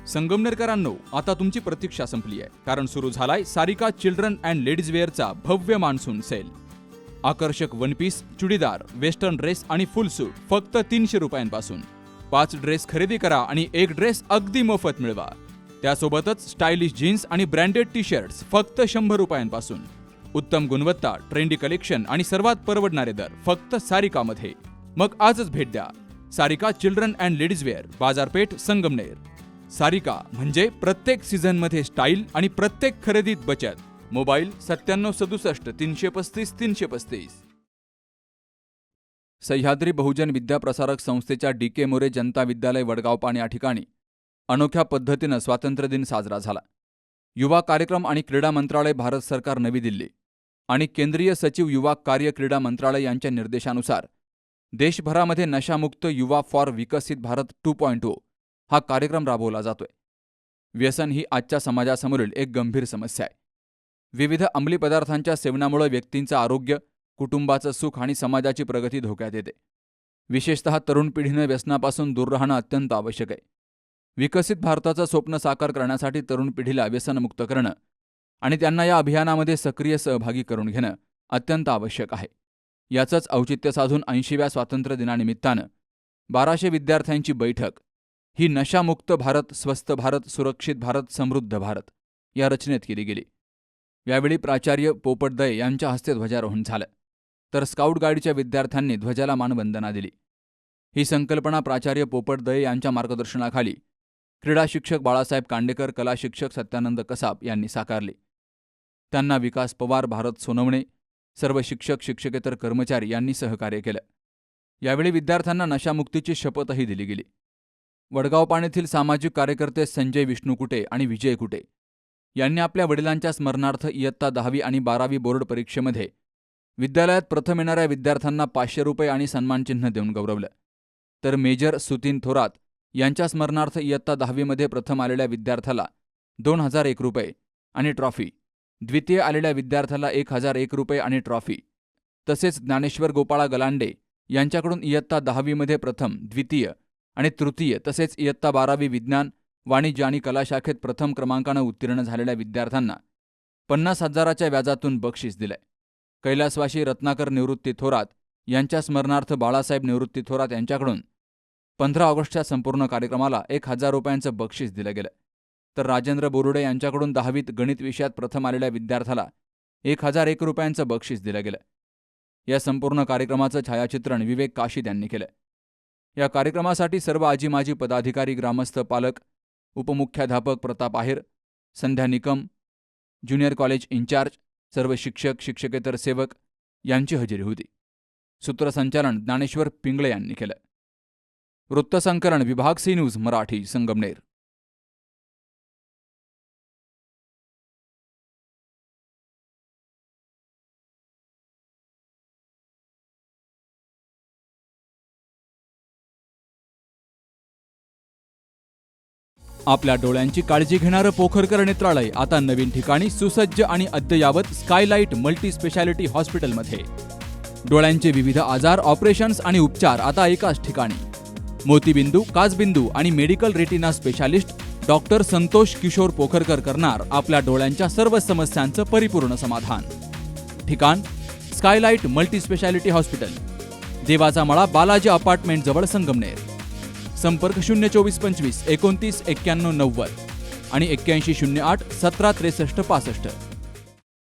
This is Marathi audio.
संगमनेरकरांनो, आता तुमची प्रतीक्षा संपली आहे, कारण सुरू झालाय सारिका चिल्ड्रन अँड लेडीज वेअरचा भव्य मान्सून सेल. आकर्षक one piece, churidar, western dress आणि फुल सूट फक्त 300 रुपयांपासून. 5 ड्रेस खरेदी करा आणि 1 ड्रेस अगदी मोफत मिळवा. त्यासोबतच स्टायलिश जीन्स आणि ब्रँडेड टी शर्ट्स फक्त 100 रुपयांपासून. उत्तम गुणवत्ता, ट्रेंडी कलेक्शन आणि सर्वात परवडणारे दर फक्त सारिकामध्ये. मग आजच भेट द्या. Sarika children and ladies wear, बाजारपेठ, संगमनेर. सारिका म्हणजे प्रत्येक सीझनमध्ये स्टाईल आणि प्रत्येक खरेदीत बचत. मोबाईल 9767 335 335. सह्याद्री बहुजन विद्याप्रसारक संस्थेच्या डी.के. मोरे जनता विद्यालय वडगावपान या ठिकाणी अनोख्या पद्धतीनं स्वातंत्र्य दिन साजरा झाला. युवा कार्यक्रम आणि क्रीडा मंत्रालय, भारत सरकार, नवी दिल्ली आणि केंद्रीय सचिव युवा कार्य क्रीडा मंत्रालय यांच्या निर्देशानुसार देशभरामध्ये नशामुक्त युवा फॉर विकसित भारत 2.0 हा कार्यक्रम राबवला जातोय. व्यसन ही आजच्या समाजासमोरील एक गंभीर समस्या आहे. विविध अंमली पदार्थांच्या सेवनामुळे व्यक्तींचं आरोग्य, कुटुंबाचं सुख आणि समाजाची प्रगती धोक्यात येते. विशेषतः तरुण पिढीनं व्यसनापासून दूर राहणं अत्यंत आवश्यक आहे. विकसित भारताचं स्वप्न साकार करण्यासाठी तरुण पिढीला व्यसनमुक्त करणं आणि त्यांना या अभियानामध्ये सक्रिय सहभागी करून घेणं अत्यंत आवश्यक आहे. याचंच औचित्य साधून 80व्या स्वातंत्र्य दिनानिमित्तानं 1200 विद्यार्थ्यांची बैठक ही नशामुक्त भारत, स्वस्थ भारत, सुरक्षित भारत, समृद्ध भारत या रचनेत केली गेली. यावेळी प्राचार्य पोपट दये यांच्या हस्ते ध्वजारोहण झालं, तर स्काउट गाईडच्या विद्यार्थ्यांनी ध्वजाला मानवंदना दिली. ही संकल्पना प्राचार्य पोपट दये यांच्या मार्गदर्शनाखाली क्रीडा शिक्षक बाळासाहेब कांडेकर, कला शिक्षक सत्यानंद कसाब यांनी साकारली. त्यांना विकास पवार, भारत सोनवणे, सर्व शिक्षक, शिक्षकेतर कर्मचारी यांनी सहकार्य केलं. यावेळी विद्यार्थ्यांना नशामुक्तीची शपथही दिली गेली. वडगावपान येथील सामाजिक कार्यकर्ते संजय विष्णू कुटे आणि विजय कुटे यांनी आपल्या वडिलांच्या स्मरणार्थ इयत्ता 10वी आणि 12वी बोर्ड परीक्षेमध्ये विद्यालयात प्रथम येणाऱ्या विद्यार्थ्यांना 500 रुपये आणि सन्मानचिन्ह देऊन गौरवलं. तर मेजर सुतीन थोरात यांच्या स्मरणार्थ इयत्ता 10वीमध्ये प्रथम आलेल्या विद्यार्थ्याला 2001 रुपये आणि ट्रॉफी, द्वितीय आलेल्या विद्यार्थ्याला 1001 रुपये आणि ट्रॉफी, तसेच ज्ञानेश्वर गोपाळा गलांडे यांच्याकडून इयत्ता 10वीमध्ये प्रथम, द्वितीय आणि तृतीय, तसेच इयत्ता 12वी विज्ञान, वाणिज्य आणि कला शाखेत प्रथम क्रमांकानं उत्तीर्ण झालेल्या विद्यार्थ्यांना 50,000च्या व्याजातून बक्षीस दिलंय. कैलासवासी रत्नाकर निवृत्ती थोरात यांच्या स्मरणार्थ बाळासाहेब निवृत्ती थोरात यांच्याकडून 15 ऑगस्टच्या संपूर्ण कार्यक्रमाला 1000 रुपयांचं बक्षीस दिलं गेलं. तर राजेंद्र बोरुडे यांच्याकडून 10वीत गणित विषयात प्रथम आलेल्या विद्यार्थ्याला 1001 रुपयांचं बक्षीस दिलं गेलं. या संपूर्ण कार्यक्रमाचं छायाचित्रण विवेक काशीद यांनी केलं. या कार्यक्रमासाठी सर्व आजी माजी पदाधिकारी, ग्रामस्थ, पालक, उपमुख्याध्यापक प्रताप आहेर, संध्या निकम, ज्युनियर कॉलेज इन्चार्ज, सर्व शिक्षक, शिक्षकेतर सेवक यांची हजेरी होती. सूत्रसंचालन ज्ञानेश्वर पिंगळे यांनी केलं. वृत्तसंकलन विभाग सी न्यूज मराठी, संगमनेर. आपल्या डोळ्यांची काळजी घेणारं पोखरकर नेत्रालय आता नवीन ठिकाणी सुसज्ज आणि अद्ययावत स्कायलाइट मल्टी स्पेशालिटी हॉस्पिटलमध्ये. डोळ्यांचे विविध आजार, ऑपरेशन्स आणि उपचार आता एकाच ठिकाणी. मोतीबिंदू, काचबिंदू आणि medical retina specialist doctor Santosh Kishor Pokharkar करणार आपल्या डोळ्यांच्या सर्व समस्यांचं परिपूर्ण समाधान. ठिकाण स्कायलाइट मल्टी स्पेशालिटी हॉस्पिटल, देवाचा मळा, बालाजी अपार्टमेंट जवळ, संगमनेर. संपर्क 02425 29 91 90 आणि 8108 17 63 65.